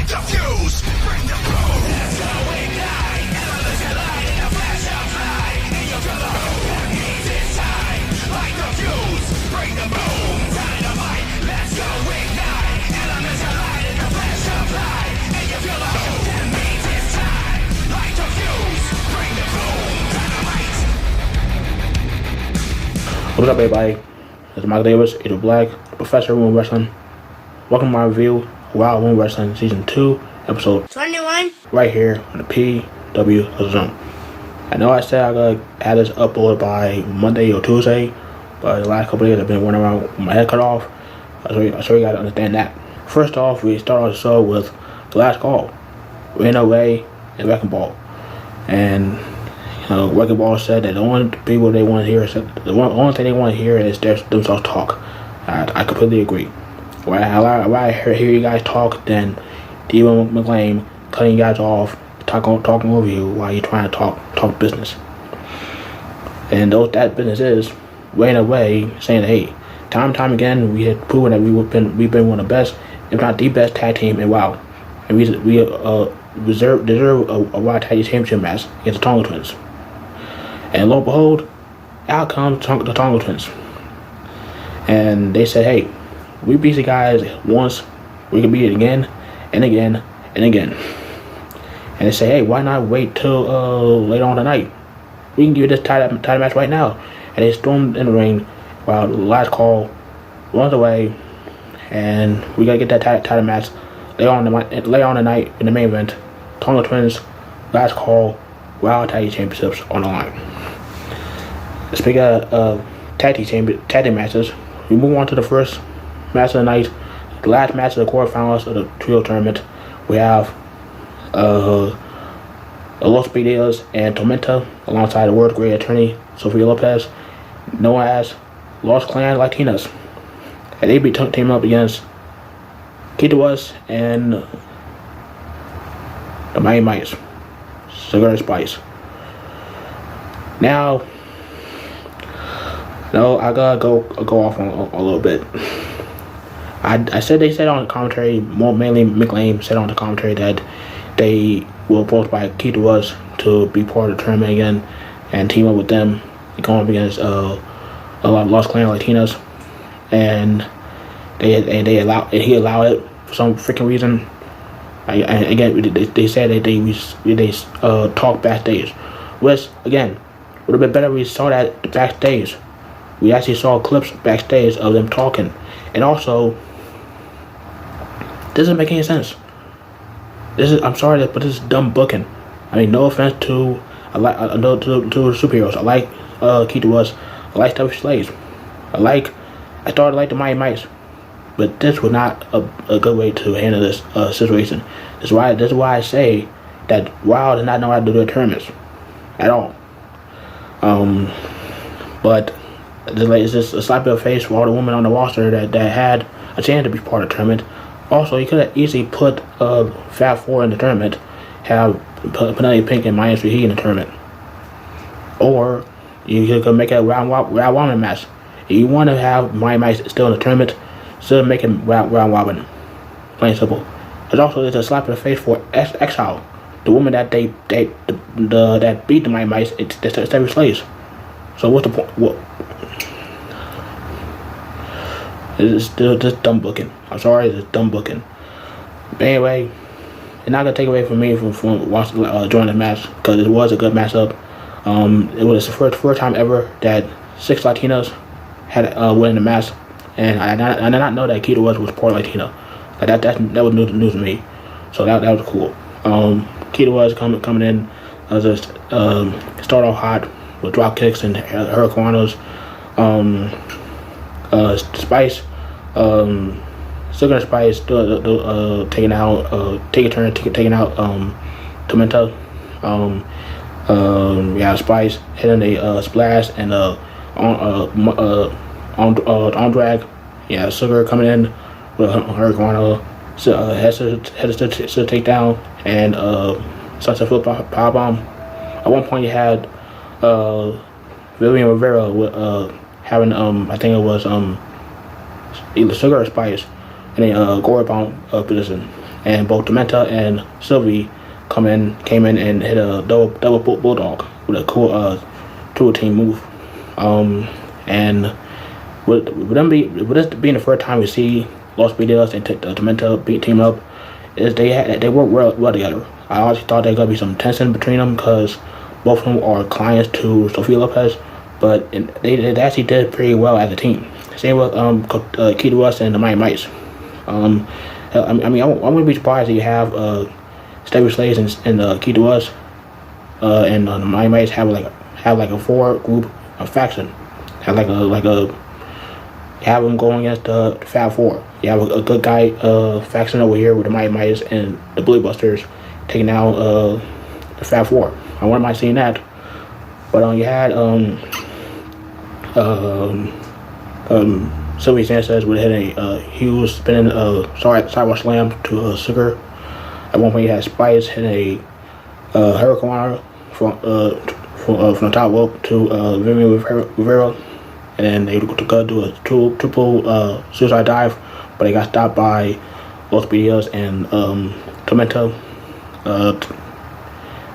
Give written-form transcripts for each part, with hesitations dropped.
Light the fuse, bring the boom. Let's go ignite, elements collide in a flash of light. And you feel the boom, that means it's time. Light the fuse, bring the boom. Dynamite, let's go ignite, elements collide in a flash of light. And you feel the boom, that means it's time. Light the fuse, bring the boom. Dynamite. What's up, everybody? This is Mike Davis, Eater Black, Professor of Women Wrestling. Welcome to my review of Wild Women Wrestling Season 2, Episode 21. Right here on the PW Zone. I know I said I gotta have this uploaded by Monday or Tuesday, but the last couple of days I've been running around with my head cut off. So you gotta understand that. First off, we start off the show with the last call. Reno Ray and Wrecking Ball. And Wrecking Ball said that the only people they want to hear is only thing they want to hear is themselves talk. I completely agree. When I hear you guys talk, then Demon McLean cutting you guys off, talking over you while you're trying to talk business. And that business is running away, saying, "Hey, time and time again, we had proven that we've been one of the best, if not the best tag team in WoW, and we deserve a WoW Tag Team Championship match against the Tonga Twins." And lo and behold, out comes the Tonga Twins. And they said, "Hey, we beat the guys once, we can beat it again, and again, and again." And they say, "Hey, why not wait till later on tonight? We can give you this title match right now." And they stormed in the ring while the last call runs away, and we gotta get that title match later on tonight in the main event. Tonga Twins, last call, Wild Tag Team Championships on the line. Speaking of tag team matches, we move on to the first match of the night, the last match of the quarterfinals of the trio tournament. We have Los Bandidas and Tormenta alongside the world's great attorney Sofia Lopez, known as Los Clan Latinas. And they be teaming up against Keta and the Mighty Mice, Sugar and Spice. Now, I gotta go off on a little bit. They said on the commentary, mainly McLean said on the commentary that they were approached by Keta to be part of the tournament again and team up with them, going up against a lot of Los Clan Latinas, and he allowed it for some freaking reason. They said that they talked backstage, which again would have been better if we saw that backstage. We actually saw clips backstage of them talking, and also, this doesn't make any sense. I'm sorry, but this is dumb booking. I mean, no offense to to the superheroes. I like Keta, I like Stubby Slaves. I started to like the Mighty Mice, but this was not a good way to handle this situation. This is why I say that WoW does not know how to do their tournaments at all. But it's just a slap in the face for all the women on the roster that had a chance to be part of the tournament. Also, you could have easily put Fab 4 in the tournament, have Penelope Pink and Maya Suhi in the tournament. Or you could make a round robin match. If you want to have Maya Mice still in the tournament, still make it round robin. Plain and simple. It's a slap in the face for Exile, the woman that that beat the Mighty Mice. It's Stevie Slaves. So what's the point? What? It's still just dumb booking. I'm sorry, it's dumb booking. But anyway, it's not gonna take away from me from watching joining the match, because it was a good matchup. It was the first time ever that 6 Latinas had win the match, and I did not know that Keta was part Latina. Like that was news to me. So that was cool. Keta was coming in just start off hot with drop kicks and hurricanes. Spice, Sugar and Spice taking out Tormenta. Spice hitting a splash and on drag. Yeah, Sugar coming in with hurricane. Has to take down and sunset flip power bomb. At one point you had Vivian Rivera with having I think it was either Sugar or Spice in a Gloria bomb position, and both Tormenta and Sylvie came in and hit a double bulldog with a cool tool team move. And with this being the first time we see Los Bandidas and Tormenta team up, is they work well together. I honestly thought there was gonna be some tension between them because both of them are clients to Sofia Lopez, but they actually did pretty well as a team. Same with Keta and the Mighty Mice. I wouldn't be surprised if you have Stevie Slays and Keta and the Mighty Mice have like a 4 group faction. Have have them going against the Fab Four. You have a good guy faction over here with the Mighty Mice and the Blue Busters taking out the Fab Four. I wouldn't mind seeing that. But you had Sylvie Sanchez would hit a huge spinning sidewalk slam to Sugar. At one point, you had Spice hit a Hurricane from the top rope to Vivian Rivera, and then they could do a triple suicide dive, but they got stopped by Los Bandidas and Tormenta.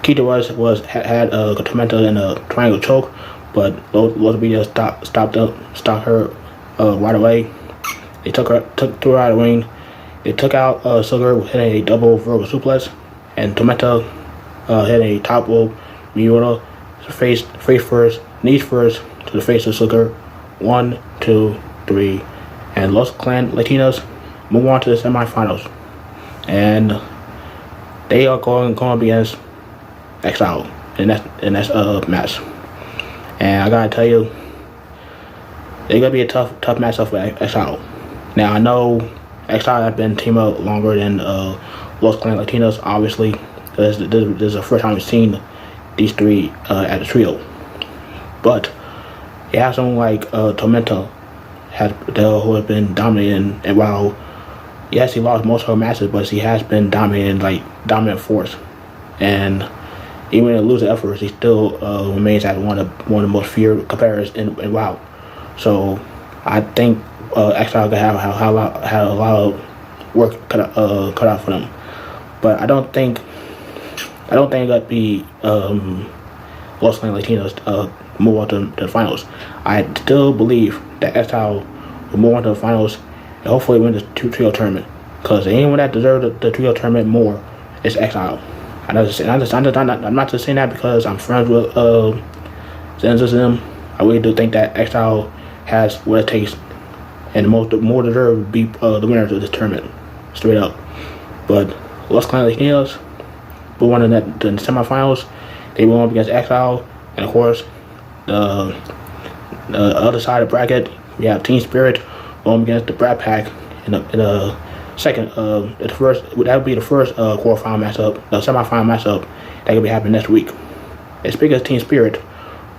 Keta had Tormenta in a triangle choke, but Los Bandidas stopped her right away. They took her out of the ring. They took out Sugar, hitting a double vertical suplex, and Tormenta hit a top rope Miura, face first, knees first to the face of Sugar. 1, 2, 3, and Los Clan Latinas move on to the semifinals, and they are going to be against Exile in that match. And I gotta tell you, they're gonna be a tough matchup for Exile. Now I know Exile have been teamed up longer than Los Clan Latinas. Obviously, this is the first time we've seen these three at the trio, but you have someone like Tormenta who has been dominating, and while yes, he lost most of her matches, but he has been dominating, like dominant force. And even in losing efforts, he still remains as one of the most feared competitors in WoW. So I think Exile could have a lot of work cut out for them. But I don't think that'd be Los Clan Latinos move on to the finals. I still believe that Exile will move on to the finals and hopefully win the trio tournament. Because anyone that deserves the trio tournament more is Exile. I'm not just saying that because I'm friends with Zenzus and them. I really do think that Exile has what it takes and the more deserved to be the winners of this tournament, straight up. But Los Clan Latinos will win the semifinals. They will up against Exile, and of course, the other side of the bracket, we have Team Spirit going against the Brat Pack in the second. That would be the first quarterfinal matchup, the semifinal matchup that could be happening next week. And speaking of Team Spirit,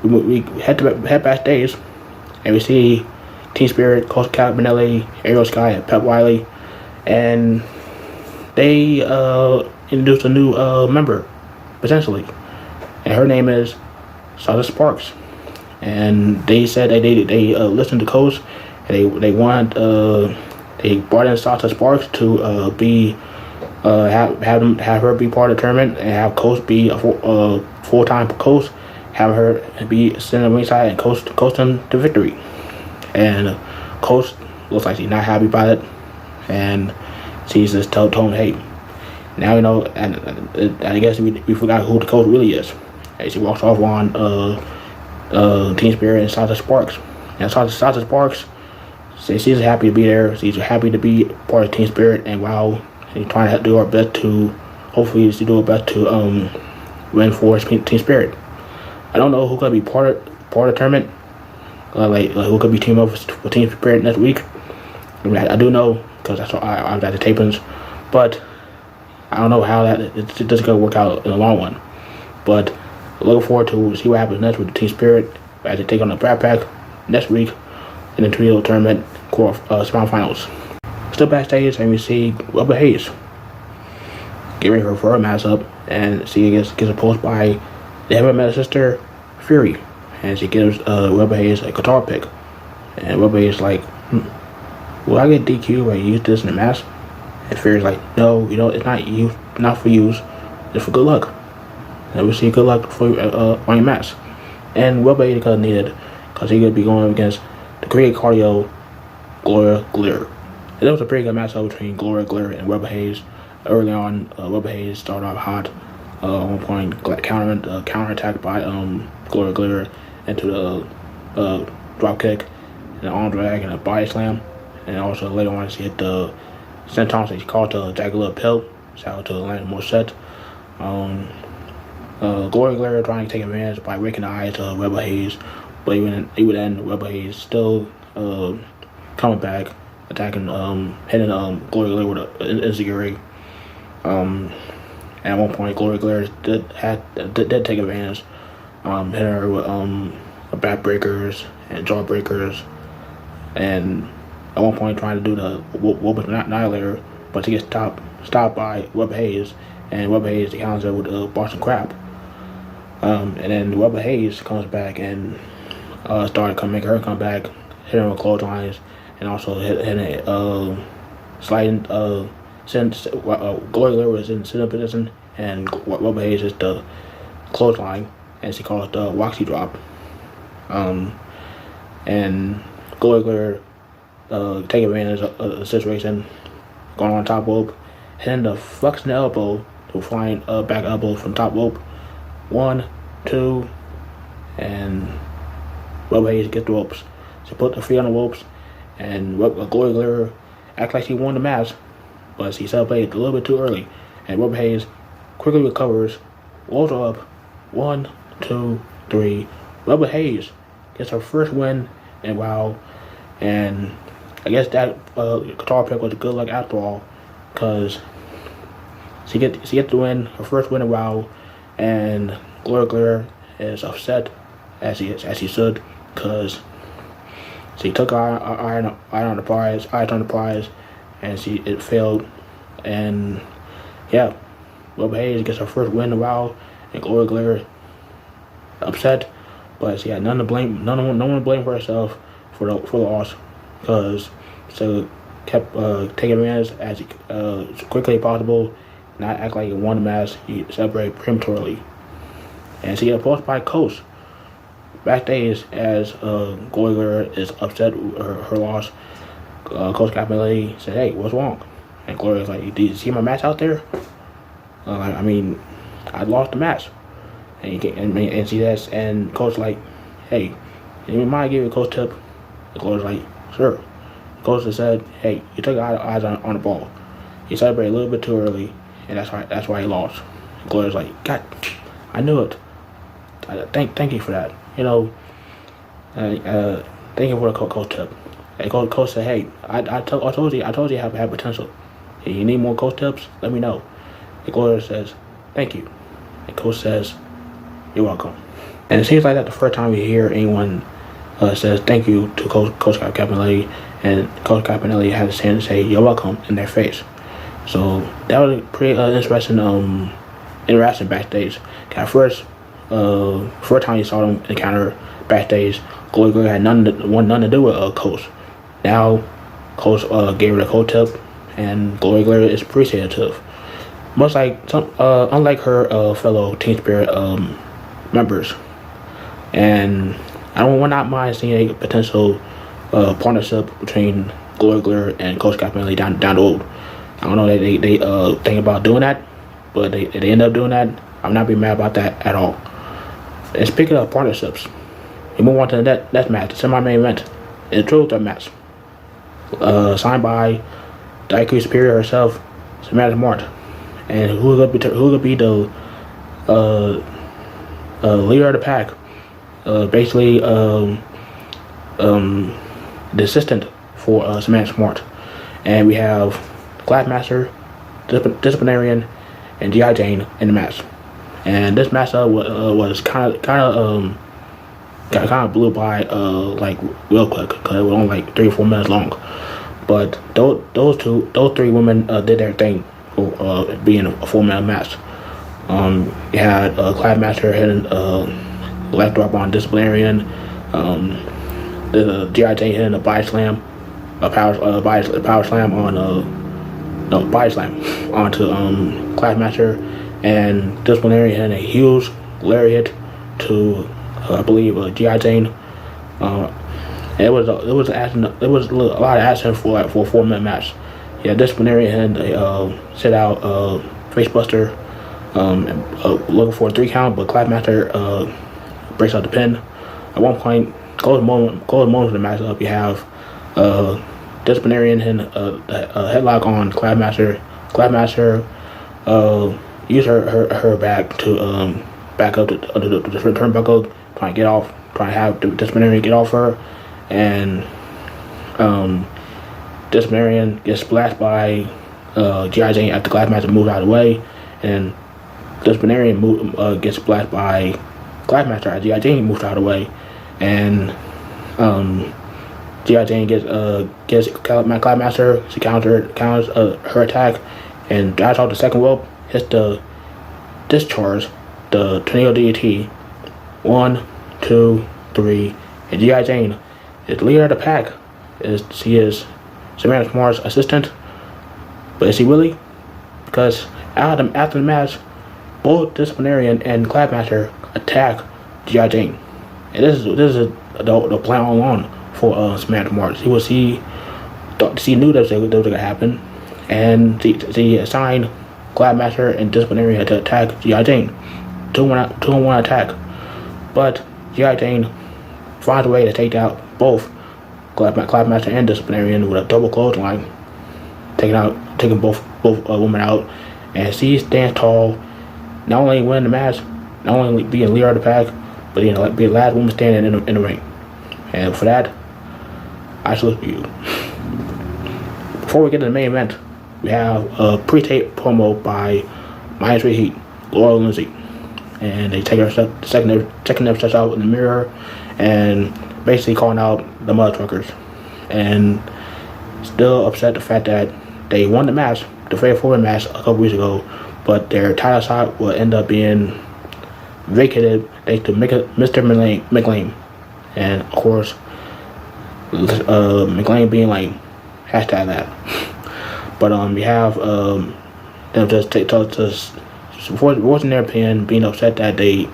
we head backstage and we see Team Spirit, Coach Cat Benelli, Ariel Sky, and Pep Wiley, and they introduced a new member potentially, and her name is Sasha Sparks. And they said that they listened to Coach, and they brought in Sasha Sparks to have her be part of the tournament, and have Coach be a full-time coach, have her be sitting on the ringside and coach them to victory. And Coach looks like she's not happy about it, and she's just told him, hey, now you know, and I guess we forgot who the coach really is. And she walks off on Team Spirit and Sasha Sparks. And Sasha Sparks, she's happy to be there. She's happy to be part of Team Spirit, and while she's trying to do her best to, hopefully she do her best to win for Team Spirit. I don't know who could be part of the tournament, like who could be teamed up for Team Spirit next week. I do know because I got the tapings, but I don't know how it's just gonna work out in the long run. But looking forward to see what happens next with the Team Spirit as they take on the Brat Pack next week in the trio tournament semifinals. Still backstage, and we see Haze getting her for a matchup, and she gets approached by the Heaven Metal Sister Fury, and she gives Haze a guitar pick, and Haze like, will I get DQ if I use this in the match? And Fury's like, no, it's not for use, it's for good luck. And we see good luck for on your match. And Webber Hayes could need it, because he could be going against the great cardio Gloria. And it was a pretty good matchup between Gloria, and Webber Hayes. Early on, Webber Hayes started off hot. At one point, counterattacked by Gloria into the drop kick, and an arm drag, and a body slam. And also later on, she hit the senton. She called the Jagular Pill. Shout out to Atlanta Morissette. Gloria trying to take advantage by raking the eyes of Webber Hayes, but even then, Webber Hayes still coming back, attacking, hitting Gloria with an insecurity. And at one point, Gloria did take advantage, hitting her with backbreakers and jawbreakers, and at one point trying to do the Webber Annihilator, but she gets stopped by Webber Hayes, and Webber Hayes counters her with Boston Crab. And then Webber Hayes comes back and making her come back, hitting her with clotheslines, and also hitting sliding. Gloria was in sitting position, and Webber Hayes is the clothesline, and she calls the Waxy drop. And Gloria take advantage of the situation, going on top rope, hitting the flexion elbow to flying back elbow from top rope. 1, 2, and Webber Hayes gets the ropes. She put the feet on the ropes, and Gloria acts like she won the match, but she celebrated a little bit too early. And Webber Hayes quickly recovers, rolls her up. 1, 2, 3. Webber Hayes gets her first win in WoW, and I guess that guitar pick was good luck after all, because she gets the win, her first win in WoW. And Gloria is upset, as she should, because she took eye on the prize, and it failed. And yeah, Webber Hayes gets her first win in a while, and Gloria upset, but she had no one to blame for herself for the loss, because she kept taking advantage as quickly as possible. Not act like he won the match. He celebrated prematurely. And she got approached by Coach backstage as Gloria is upset with her loss. Coach Capelli said, "Hey, what's wrong?" And Gloria's like, "Did you see my match out there? I lost the match." And she says, and Coach like, "Hey, you mind giving a coach tip?" And Gloria's like, "Sure." Coach said, "Hey, you took eyes on the ball. You celebrated a little bit too early, and that's why he lost." Gloria's like, "God, I knew it. Thank you for that. Thank you for the coach tip." And coach said, "Hey, I told you you have potential. If you need more coach tips, let me know." And Gloria says, "Thank you." And coach says, "You're welcome." And it seems like that the first time you hear anyone says thank you to Coach Capelli, and Coach Capelli has a chance to say "You're welcome" in their face. So that was a pretty interesting interaction backstage. First time you saw them encounter backstage, Gloria had nothing to do with Coach. Now Coach gave her the coach tip, and Gloria is appreciative. Much like unlike her fellow Team Spirit members, and I would not mind seeing a potential partnership between Gloria and Coach Capelli down the road. I don't know that they think about doing that, but they end up doing that. I'm not be mad about that at all. And speaking of partnerships, we move on to the next match, the semi-main event. It's a triple threat match, signed by the IQ Superior herself, Samantha Mart, and who could be the leader of the pack, basically the assistant for Samantha Smart. And we have Classmaster, Disciplinarian, and G.I. Jane in the match. And this matchup was kind of blew by like real quick, because it was only like 3 or 4 minutes long. But those three women did their thing for being a 4-minute match. You had Classmaster hitting left drop on Disciplinarian, the G.I. Jane hitting a body slam, a power slam on body slam onto Classmaster, and Disciplinarian had a huge lariat to I believe G.I. Jane. It was a lot of action for a 4-minute match. Yeah, Disciplinarian had set out facebuster, looking for a 3 count, but Classmaster breaks out the pin. At one point, close moment of the matchup, you have Disciplinarian and a headlock on Classmaster. Classmaster use her back to back up to the turnbuckle, trying to have the Disciplinarian get off her, and Disciplinarian gets splashed by G.I. Jane after Classmaster moves out of the way, and Disciplinarian gets splashed by Classmaster as G.I. Jane moves out of the way, and G.I. Jane gets Classmaster. She counters her attack, and drives off the second rope, hits the discharge, the tornado DDT. 1, 2, 3, and G.I. Jane is the leader of the pack. She is Samantha Smart's assistant, but is she really? Because after the match, both Disciplinarian and Classmaster attack G.I. Jane, and this is the plan all along for Samantha Smart. She knew that was going to happen, and she assigned Classmaster and Disciplinarian to attack G.I. Jane. 2-on-1 attack, but G.I. Jane finds a way to take out both Classmaster and Disciplinarian with a double clothesline, taking both women out, and she stands tall, not only winning the match, not only being leader of the pack, but being the last woman standing in the ring. And for that, I salute you. Before we get to the main event, we have a pre-tape promo by Miami Street Heat, Gloria and Lindsay, and they take checking their steps out in the mirror, and basically calling out the mother truckers, and still upset the fact that they won the match, the Fatal 4 match a couple weeks ago, but their title shot will end up being vacated thanks to Mr. McLean, and of course McLean being like hashtag that. But we have them just voicing their opinion, being upset that they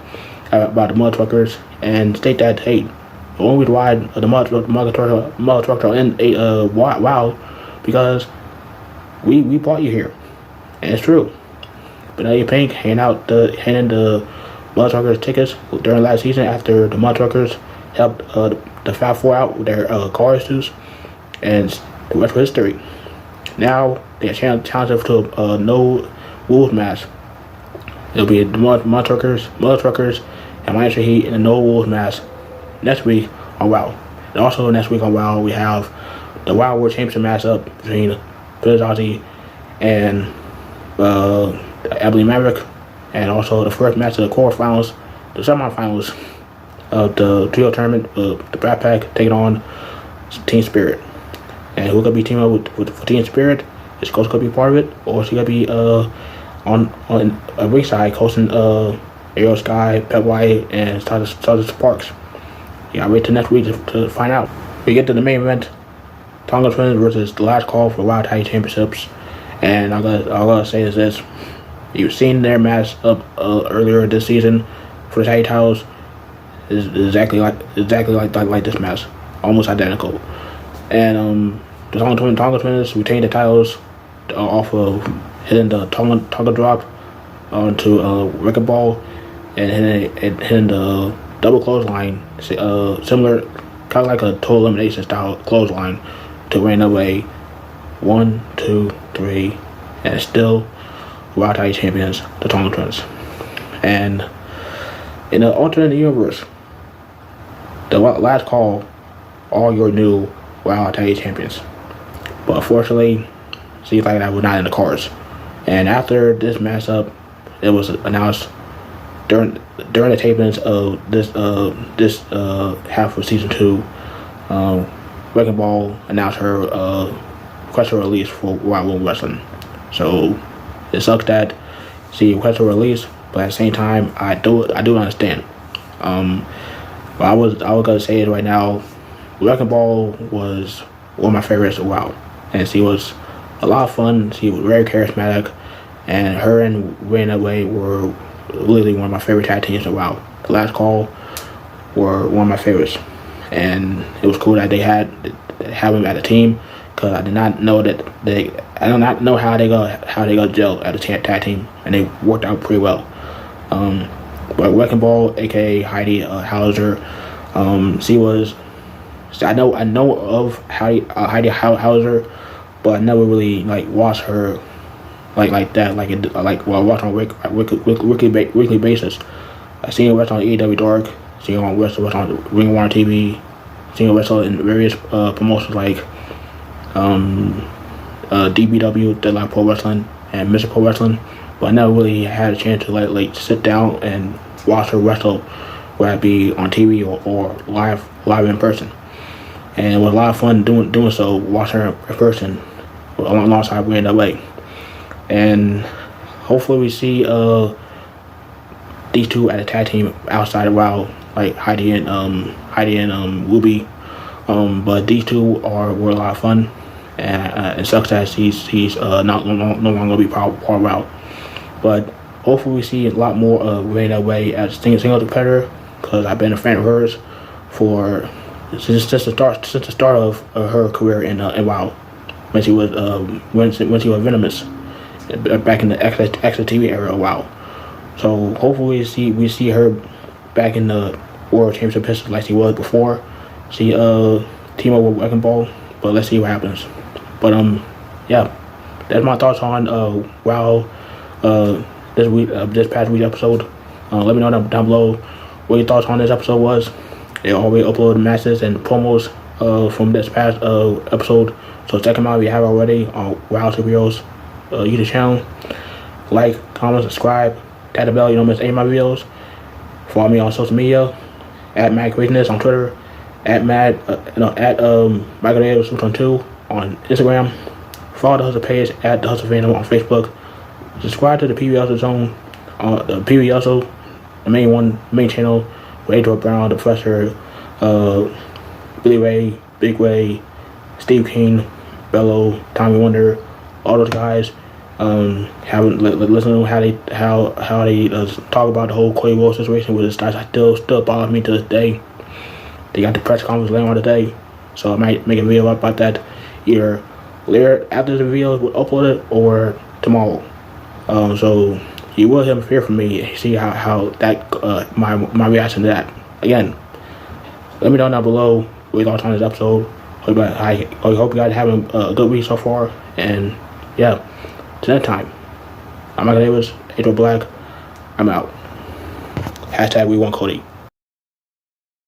about the mother truckers, and state that hey, the only reason why the mother truckers are in wow, because we brought you here, and it's true. Benelia Pink handing the mother truckers tickets during last season after the mother truckers helped the Fab Four out with their car issues, and the rest was history. Now they challenge to a no rules match. It'll be the mother truckers, and Miami Street Heat in a no rules match next week on WoW. And also next week on WoW we have the WoW World Championship matchup between Ozzy and Ebony Maverick, and also the first match of the quarterfinals, the semifinals of the trio tournament, the Brat Pack taking on Team Spirit. And who's gonna be teaming up with Team Spirit? Is Coach gonna be part of it, or is he gonna be on a ringside coaching Aero Sky, Pep White, and Stardust Sparks? Yeah, wait till next week to find out. We get to the main event: Tonga Twins versus the last call for Wild Tag Championships. And I'm gonna say is this: you've seen their match up earlier this season for the tag titles. Is exactly like this match, almost identical. And the Tonga Twins retained the titles off of hitting the Tonga drop onto Wrecking Ball, and hitting the double clothesline, similar, kind of like a total elimination style clothesline, to win away 1, 2, 3, and still Wild Tag champions, the Tonga Twins. And in the alternate universe, the last call, all your new Wild Tag champions. But unfortunately, seems like that was not in the cards. And after this matchup, it was announced during the tapings of this half of season 2. Wrecking Ball announced her request for release for Wild Women Wrestling. So it sucks that she requested for release, but at the same time, I do understand. But I was gonna say it right now. Wrecking Ball was one of my favorites of WoW, and she was a lot of fun. She was very charismatic, and her and Raina Way were literally one of my favorite tag teams in a while. The Last Call were one of my favorites, and it was cool that they had them at a team, because I did not know I do not know how they go gel at a tag team, and they worked out pretty well. But Wrecking Ball, aka Heidi Hauser, she was. I know of Heidi Hauser, but I never really like watched her like that, while I watch on a weekly basis. I seen her wrestle on AEW Dark, seen her wrestle on Ring of Honor TV, seen her wrestle in various promotions like DBW, Deadline Pro Wrestling, and Mr. Pro Wrestling, but I never really had a chance to like sit down and watch her wrestle, whether it be on TV or live in person. And it was a lot of fun doing so, watching her in person alongside Brandon LA. And hopefully we see these two at a tag team outside of WoW, like Heidi and Ruby. But these two were a lot of fun, and it sucks that he's no longer gonna be part of WoW. But hopefully we see a lot more of Brandon LA as a single competitor, because I've been a fan of hers since the start of her career in WoW, when she was Venomous, back in the extra TV era of WoW. So hopefully we see her back in the World Championship picture like she was before. She team up with Wrecking Ball, but let's see what happens. But yeah, that's my thoughts on WoW this past week's episode. Let me know down below what your thoughts on this episode was. They always upload matches and promos from this past episode, so check them out if you haven't already on WoW Superheroes YouTube channel. Like, comment, subscribe, tap the bell, you don't miss any of my videos. Follow me on social media at Mad Craziness on Twitter, at Michael Davis 2 on Instagram. Follow the Hustle page at the Hustle Fandom on Facebook. Subscribe to the PB Hustle Zone, the PB Hustle, the main channel with Adriel Brown, the Professor, Billy Ray, Big Ray, Steve King, Bello, Tommy Wonder, all those guys. Listen to how they talk about the whole Cody Rhodes situation, which still bothers me to this day. They got the press conference later on today, so I might make a video about that either later after the video was uploaded or tomorrow. So you will hear from me, see how that my reaction to that. Again, let me know down below what your thoughts on this episode. I hope you guys are having a good week so far, and yeah, till next time. I'm Michael Davis, Adriel Black. I'm out. #We want Cody.